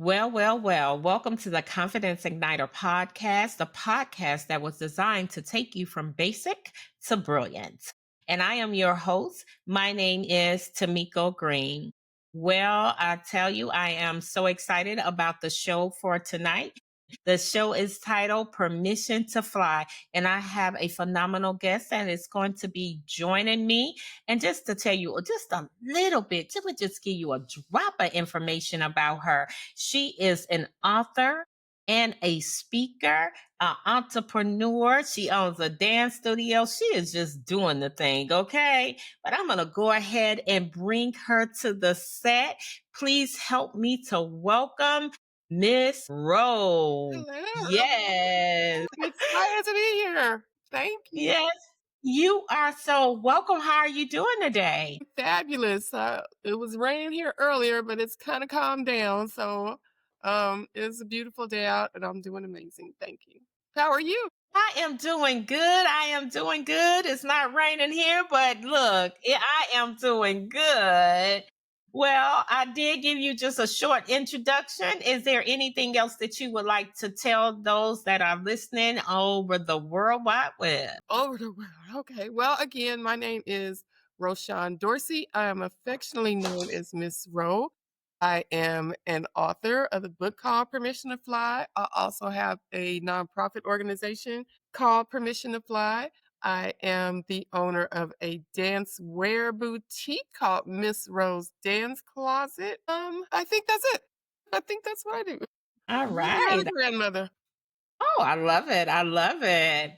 Well. Welcome to the Confidence Igniter podcast, the podcast that was designed to take you from basic to brilliant. And I am your host. My name is Tamiko Green. Well, I tell you, I am so excited about the show for tonight. The show is titled Permission to Fly, and I have a phenomenal guest that is going to be joining me. And just to tell you just a little bit, to just give you a drop of information about her. She is an author and a speaker, an entrepreneur. She owns a dance studio. She is just doing the thing, okay? But I'm going to go ahead and bring her to the set. Please help me to welcome Miss Rose. Hello. Yes. I'm excited to be here. Thank you. Yes. You are so welcome. How are you doing today? Fabulous. It was raining here earlier, but it's kind of calmed down. So it's a beautiful day out and I'm doing amazing. Thank you. How are you? I am doing good. I am doing good. It's not raining here, but look, I am doing good. Well, I did give you just a short introduction. Is there anything else that you would like to tell those that are listening over the World Wide Web? Over the world. Okay. Well, again, my name is Roshan Dorsey. I am affectionately known as Miss Ro. I am an author of the book called Permission to Fly. I also have a nonprofit organization called Permission to Fly. I am the owner of a dance wear boutique called Miss Rose Dance Closet. I think that's it. I think that's what I do. All I'm a right. grandmother. Oh, I love it. I love it.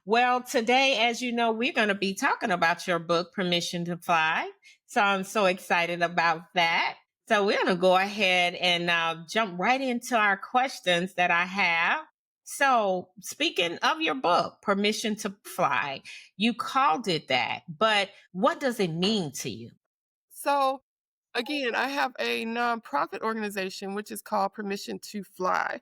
Well, today, as you know, we're going to be talking about your book, Permission to Fly. So I'm so excited about that. So we're going to go ahead and jump right into our questions that I have. So, speaking of your book, Permission to Fly, you called it that, but what does it mean to you? So again, I have a nonprofit organization which is called Permission to Fly.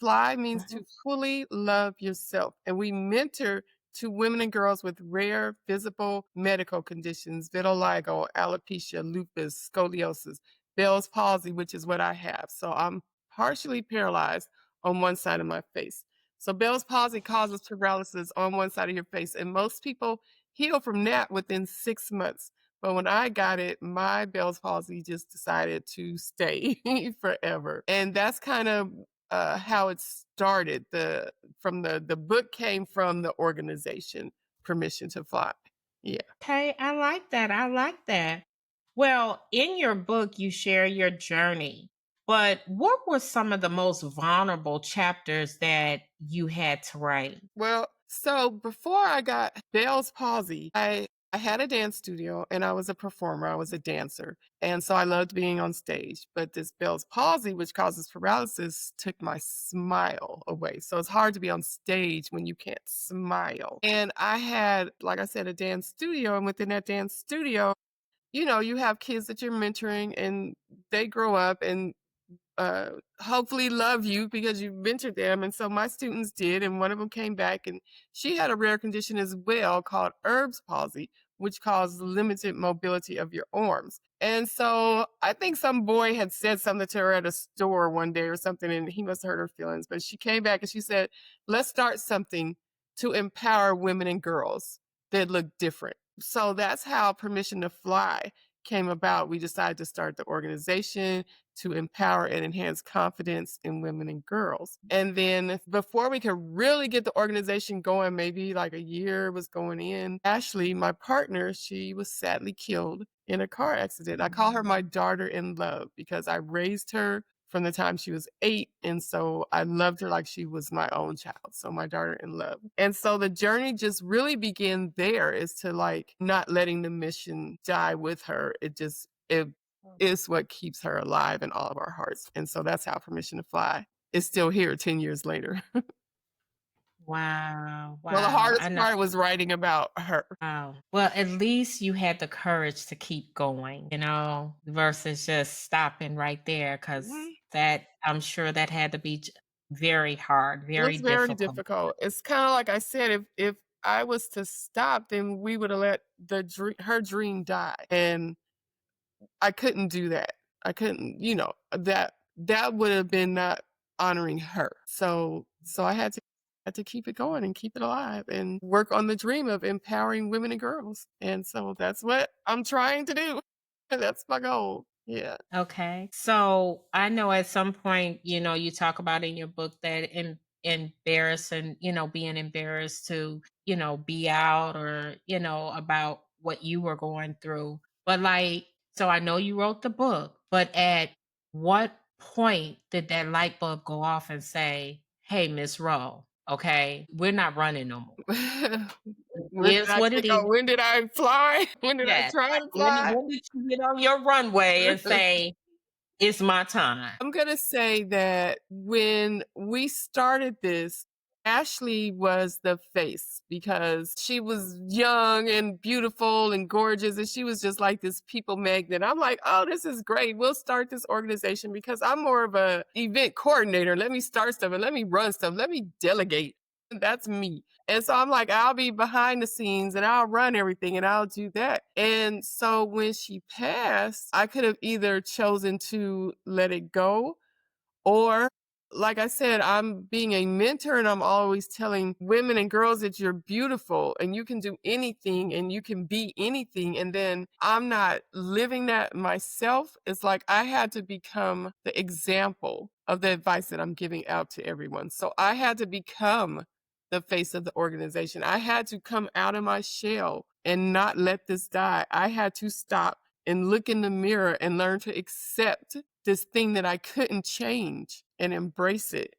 Fly means Mhm. to fully love yourself. And we mentor to women and girls with rare visible medical conditions, vitiligo, alopecia, lupus, scoliosis, Bell's palsy, which is what I have. So I'm partially paralyzed on one side of my face. So Bell's palsy causes paralysis on one side of your face. And most people heal from that within 6 months. But when I got it, my Bell's palsy just decided to stay forever. And that's kind of how it started. The book came from the organization Permission to Fly. Yeah. Okay, I like that. I like that. Well, in your book, you share your journey, but what were some of the most vulnerable chapters that you had to write? Well, so before I got Bell's palsy, I had a dance studio and I was a performer. I was a dancer. And so I loved being on stage. But this Bell's palsy, which causes paralysis, took my smile away. So it's hard to be on stage when you can't smile. And I had, like I said, a dance studio. And within that dance studio, you have kids that you're mentoring and they grow up and hopefully love you because you mentored them. And so my students did, and one of them came back and she had a rare condition as well called Erb's palsy, which causes limited mobility of your arms. And so I think some boy had said something to her at a store one day or something, and he must have hurt her feelings. But she came back and she said, let's start something to empower women and girls that look different. So that's how Permission to Fly came about. We decided to start the organization to empower and enhance confidence in women and girls. And then before we could really get the organization going, maybe like a year was going in, Ashley, my partner, she was sadly killed in a car accident. I call her my daughter in love because I raised her from the time she was 8. And so I loved her like she was my own child. So my daughter in love. And so the journey just really began there, is to like not letting the mission die with her. It is what keeps her alive in all of our hearts. And so that's how Permission to Fly is still here 10 years later. Wow, Well, the wow. I hardest know. part was writing about her. Wow. Well, at least you had the courage to keep going, versus just stopping right there. Cause Mhm. that, I'm sure that had to be very hard, It very was very difficult. difficult. It's kind of like I said, if I was to stop, then we would have let her dream die. And I couldn't do that. I couldn't, that that would have been not honoring her. So I had to keep it going and keep it alive and work on the dream of empowering women and girls. And so that's what I'm trying to do. That's my goal. Yeah. Okay. So I know at some point, you talk about in your book that embarrassing, being embarrassed to, be out or, about what you were going through. But like, so I know you wrote the book, but at what point did that light bulb go off and say, hey, Miss Rowe, okay, we're not running no more. When It did is I what it take is. off? When did I fly? When did I Yes. try Like to when, fly? when did you get on your runway and say, it's my time? I'm gonna say that when we started this, Ashley was the face because she was young and beautiful and gorgeous, and she was just like this people magnet. I'm like, oh, this is great. We'll start this organization because I'm more of a event coordinator. Let me start stuff and let me run stuff. Let me delegate. That's me. And so I'm like, I'll be behind the scenes and I'll run everything and I'll do that. And so when she passed, I could have either chosen to let it go or, like I said, I'm being a mentor and I'm always telling women and girls that you're beautiful and you can do anything and you can be anything. And then I'm not living that myself. It's like I had to become the example of the advice that I'm giving out to everyone. So I had to become the face of the organization. I had to come out of my shell and not let this die. I had to stop and look in the mirror and learn to accept this thing that I couldn't change and embrace it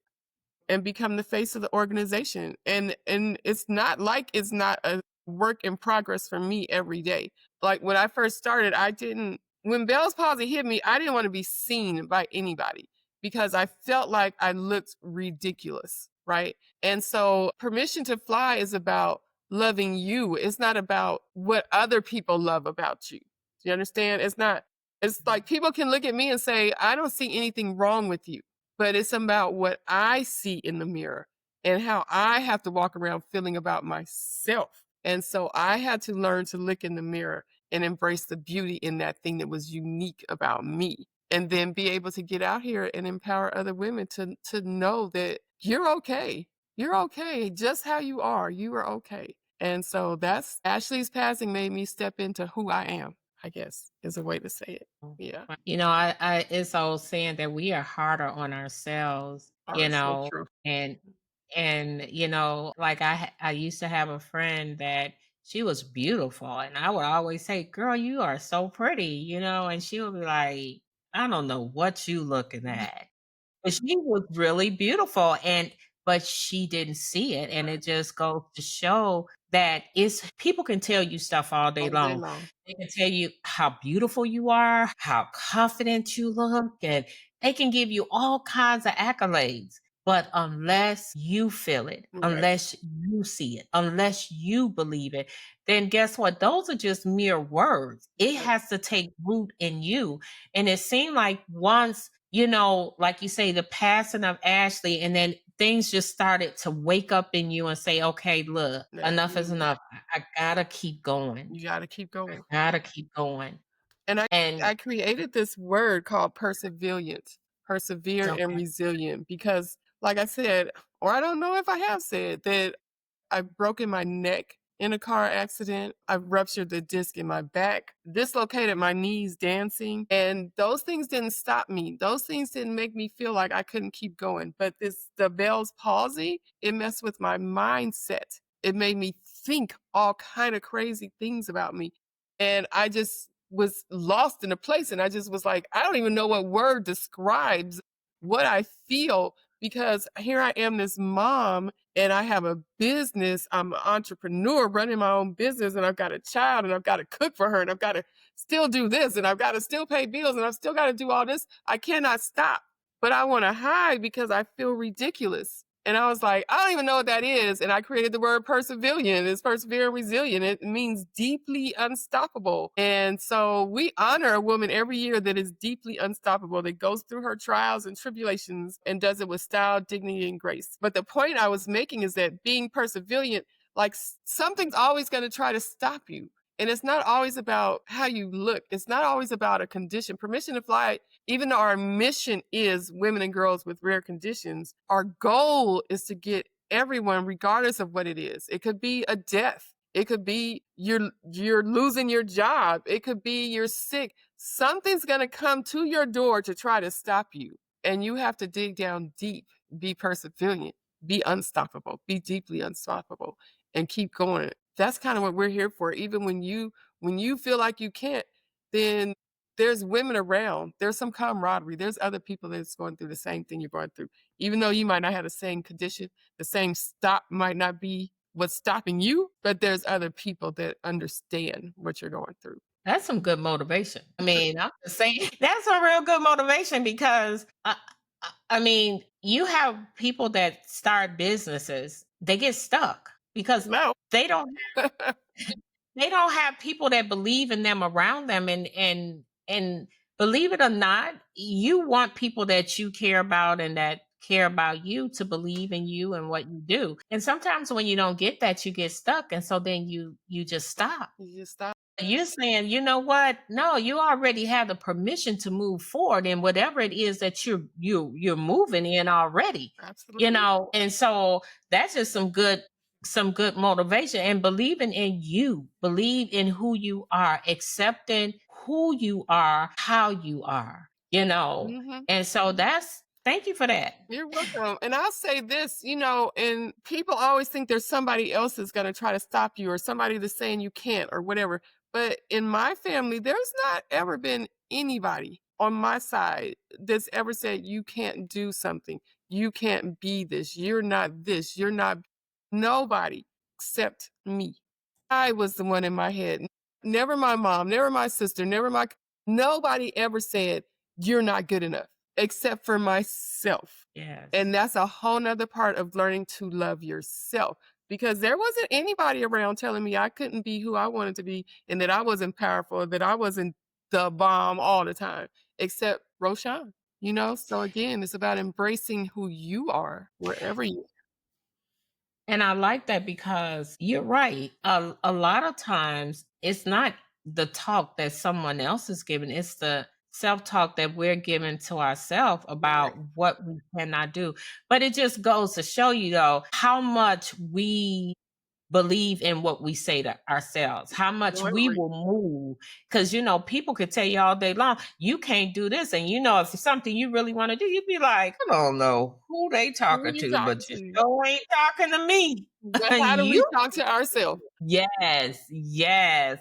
and become the face of the organization. And it's not like it's not a work in progress for me every day. Like when I first started, I didn't when Bell's palsy hit me, I didn't want to be seen by anybody because I felt like I looked ridiculous, right? And so permission to fly is about loving you. It's not about what other people love about you. Do you understand? It's like people can look at me and say, I don't see anything wrong with you, but it's about what I see in the mirror and how I have to walk around feeling about myself. And so I had to learn to look in the mirror and embrace the beauty in that thing that was unique about me. And then be able to get out here and empower other women to know that you're okay. You're okay. Just how you are. You are okay. And so that's Ashley's passing made me step into who I am, I guess is a way to say it. Yeah. I it's old saying that we are harder on ourselves, Oh, it's so true. and like I used to have a friend that she was beautiful, and I would always say, "Girl, you are so pretty," and she would be like, "I don't know what you looking at." But she was really beautiful but she didn't see it, and it just goes to show that it's people can tell you stuff all day All day long. long. They can tell you how beautiful you are, how confident you look, and they can give you all kinds of accolades. But unless you feel it, Right, unless you see it, unless you believe it, then guess what? Those are just mere words. It right. has to take root in you. And it seemed like once, like you say, the passing of Ashley, and then things just started to wake up in you and say, okay, look, That's enough is me. enough. I gotta keep going. You gotta keep I going. gotta keep going. And I And created this word called perseverance, persevere and okay. resilient because like I said, or I don't know if I have said that I've broken my neck in a car accident. I've ruptured the disc in my back, dislocated my knees dancing. And those things didn't stop me. Those things didn't make me feel like I couldn't keep going. But the Bell's palsy, it messed with my mindset. It made me think all kind of crazy things about me. And I just was lost in a place. And I just was like, I don't even know what word describes what I feel because here I am, this mom and I have a business. I'm an entrepreneur running my own business and I've got a child and I've got to cook for her and I've got to still do this and I've got to still pay bills and I've still got to do all this. I cannot stop, but I want to hide because I feel ridiculous. And I was like, I don't even know what that is. And I created the word perseverant. It's persevere and resilient. It means deeply unstoppable. And so we honor a woman every year that is deeply unstoppable, that goes through her trials and tribulations and does it with style, dignity, and grace. But the point I was making is that being perseverant, like something's always going to try to stop you. And it's not always about how you look. It's not always about a condition. Permission to fly, even though our mission is women and girls with rare conditions, our goal is to get everyone, regardless of what it is. It could be a death. It could be you're losing your job. It could be you're sick. Something's gonna come to your door to try to stop you. And you have to dig down deep, be perseverant, be unstoppable, be deeply unstoppable, and keep going. That's kind of what we're here for. Even when you feel like you can't, then there's women around. There's some camaraderie. There's other people that's going through the same thing you're going through. Even though you might not have the same condition, the same stop might not be what's stopping you, but there's other people that understand what you're going through. That's some good motivation. I mean, I'm just saying that's a real good motivation because I mean, you have people that start businesses, they get stuck because No. they don't they don't have people that believe in them around them and believe it or not, you want people that you care about and that care about you to believe in you and what you do. And sometimes when you don't get that, you get stuck and so then you just stop. You just stop. You're saying, "You know what? No, you already have the permission to move forward in whatever it is that you're moving in already." Absolutely. And so that's just some good motivation and believing in you, believe in who you are, accepting who you are, how you are, Mhm. And so that's thank you for that. You're welcome. And I'll say this, and people always think there's somebody else that's going to try to stop you or somebody that's saying you can't or whatever. But in my family, there's not ever been anybody on my side that's ever said you can't do something. You can't be this. You're not this. You're not nobody except me. I was the one in my head. Never my mom, never my sister, never my nobody ever said you're not good enough except for myself. Yes. And that's a whole nother part of learning to love yourself because there wasn't anybody around telling me I couldn't be who I wanted to be and that I wasn't powerful, that I wasn't the bomb all the time, except Roshan. So again, it's about embracing who you are wherever you And I like that because you're right. A lot of times it's not the talk that someone else is giving, it's the self talk that we're giving to ourselves right, about what we cannot do. But it just goes to show you, though, how much we believe in what we say to ourselves, how much no, we will move. Because, people could tell you all day long, you can't do this. And, if it's something you really want to do, you'd be like, I don't know who they who talking you to, but talking you to? sure ain't talking to me. But how do we you, talk to ourselves? yes, yes.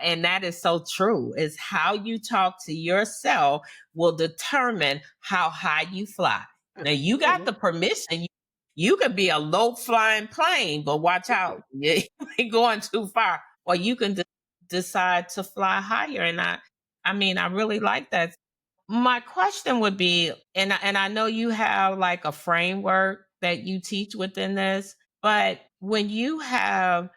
And that is so true. Is how you talk to yourself will determine how high you fly. Now you got Absolutely. the permission. You could be a low flying plane, but watch out. You ain't going too far. Or you can decide to fly higher. And I mean, I really like that. My question would be, and I know you have like a framework that you teach within this, but when you have,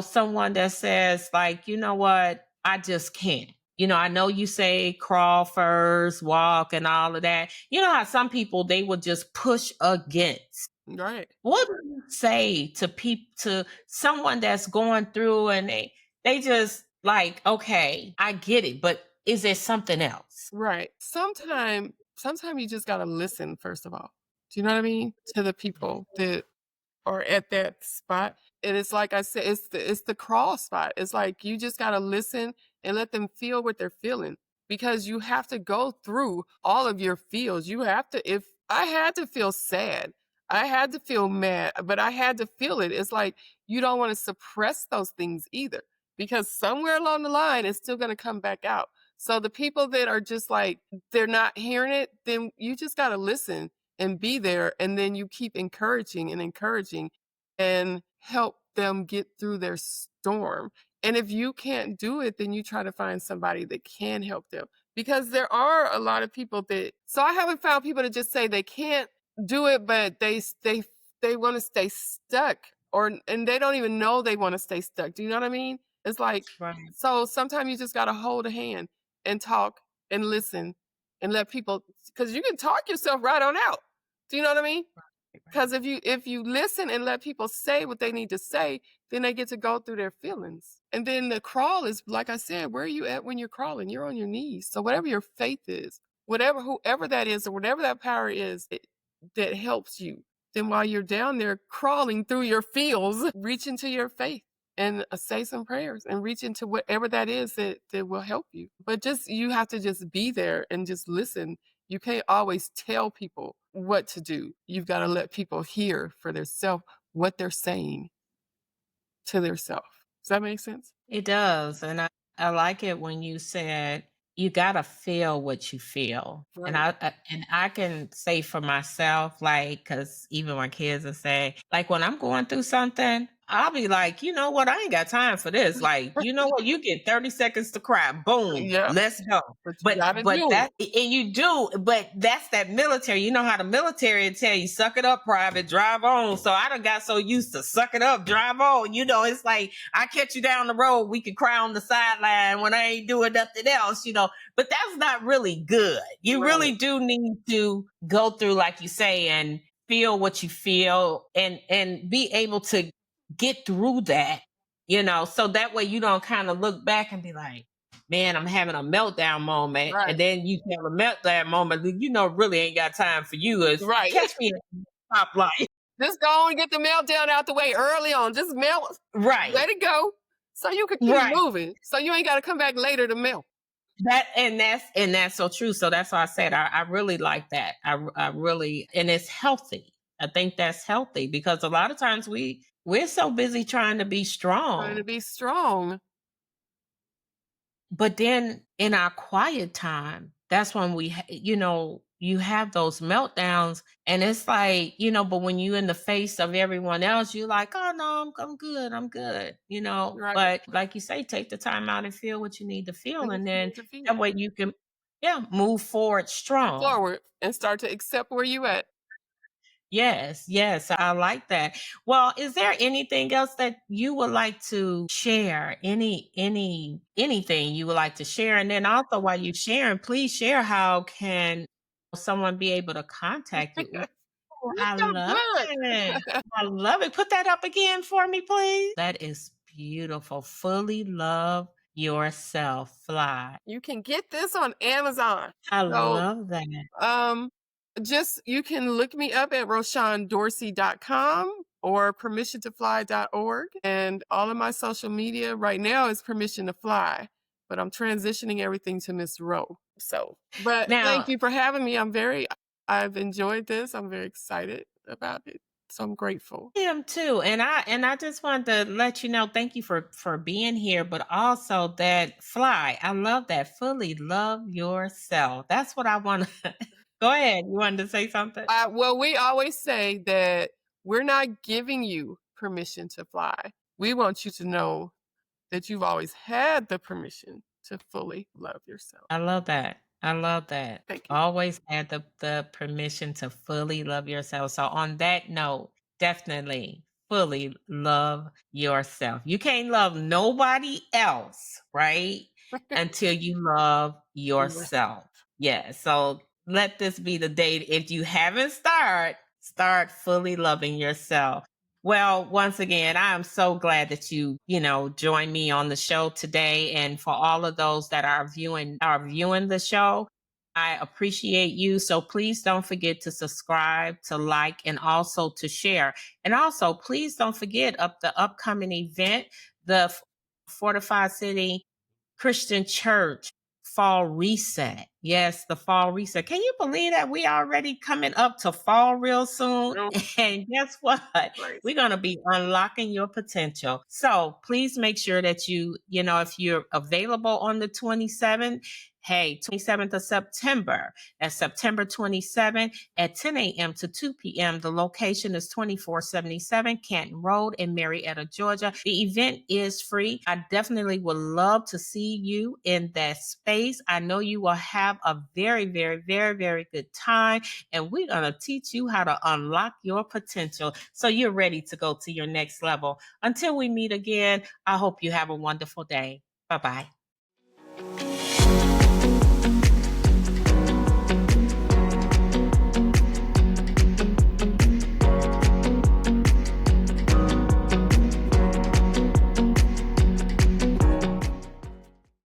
someone that says like, you know what, I just can't. I know you say crawl first, walk, and all of that. You know how some people they will just push against. Right. What do you say to people to someone that's going through and they just like, okay, I get it, but is there something else? Right. Sometime you just gotta listen, first of all. Do you know what I mean? To the people that are at that spot. And it's like I said, it's the crawl spot. It's like you just gotta listen and let them feel what they're feeling. Because you have to go through all of your feels. You have to if I had to feel sad, I had to feel mad, but I had to feel it. It's like you don't want to suppress those things either. Because somewhere along the line it's still gonna come back out. So the people that are just like they're not hearing it, then you just gotta listen and be there. And then you keep encouraging and encouraging and help them get through their storm. And if you can't do it, then you try to find somebody that can help them because there are a lot of people that, so I haven't found people that just say they can't do it, but they want to stay stuck and they don't even know they want to stay stuck. Do you know what I mean? It's like, Right. so sometimes you just got to hold a hand and talk and listen and let people, because you can talk yourself right on out. Do you know what I mean? Right. Because if you listen and let people say what they need to say, then they get to go through their feelings. And then the crawl is, like I said, where are you at when you're crawling? You're on your knees. So whatever your faith is, whatever whoever that is, or whatever that power is that helps you, then while you're down there crawling through your feels, reach into your faith and say some prayers and reach into whatever that is that will help you. But just you have to just be there and just listen. You can't always tell people what to do. You've got to let people hear for themselves what they're saying to themselves. Does that make sense? It does. And I like it when you said you gotta feel what you feel. And Right. I can say for myself, like, because even my kids will say, like when I'm going through something, I'll be like, you know what, I ain't got time for this. Like, you know what, you get 30 seconds to cry. Boom, Yeah, let's go. but you But got to but do that it. and you do, but that's that military. You know how the military will tell you, suck it up, private, drive on. So I done got so used to suck it up, drive on. You know, it's like I catch you down the road, we can cry on the sideline when I ain't doing nothing else, you know. But that's not really good. You Right. really do need to go through, like you say, and feel what you feel and be able to get through that, you know, so that way you don't kind of look back and be like, man, I'm having a meltdown moment. And Right. then you have a meltdown moment, that you know, really ain't got time for you is Right. catch me at the top line. Just go on and get the meltdown out the way early on. Just melt, Right. let it go so you can keep Right. moving. So you ain't got to come back later to melt. That's so true. So that's why I said I really like that. I really, and it's healthy. I think that's healthy because a lot of times we're so busy trying to be Trying to strong. be strong. But then in our quiet time, that's when you know, you have those meltdowns and it's like, you know, but when you in the face of everyone else, you're like, oh no, I'm good. I'm good. You know, Right. but like you say, take the time out and feel what you need to feel. And And what you then need to feel. that way you can, yeah, move forward strong. Forward and start to accept where you at. Yes, yes, I like that. Well, is there anything else that you would like to share? Anything you would like to share? And then also while you're sharing, please share how can someone be able to contact you? Ooh, You're I so love it. good. I love it. Put that up again for me, please. That is beautiful. Fully love yourself. Fly. You can get this on Amazon. I So, love that. um, just you can look me up at roshandorsey.com or permissiontofly.org. And all of my social media right now is permission to fly, but I'm transitioning everything to Miss Rowe. So, but thank Now, you for having me. I've enjoyed this. I'm very excited about it. So I'm grateful. am too. And I just wanted to let you know, thank you for being here, but also that fly. I love that. Fully love yourself. That's what I want to go ahead. You wanted to say something? Well, we always say that we're not giving you permission to fly. We want you to know that you've always had the permission to fully love yourself. I love that. I love that. Thank you. Always had the permission to fully love yourself. So on that note, definitely fully love yourself. You can't love nobody else, right? Until you love yourself. Yeah. So let this be the day. If you haven't start fully loving yourself. Well, once again, I am so glad that you know, joined me on the show today. And for all of those that are viewing the show, I appreciate you. So please don't forget to subscribe, to like, and also to share. And also, please don't forget the upcoming event, the Fortified City Christian Church fall reset. Yes, the fall reset. Can you believe that we already coming up to fall real soon? No, And guess what? right. We're going to be unlocking your potential. So please make sure that you know, if you're available on the 27th, hey, 27th of September, that's September 27th at 10 a.m. to 2 p.m. The location is 2477 Canton Road in Marietta, Georgia. The event is free. I definitely would love to see you in that space. I know you will have a very, very, very, very good time. And we're going to teach you how to unlock your potential so you're ready to go to your next level. Until we meet again, I hope you have a wonderful day. Bye bye.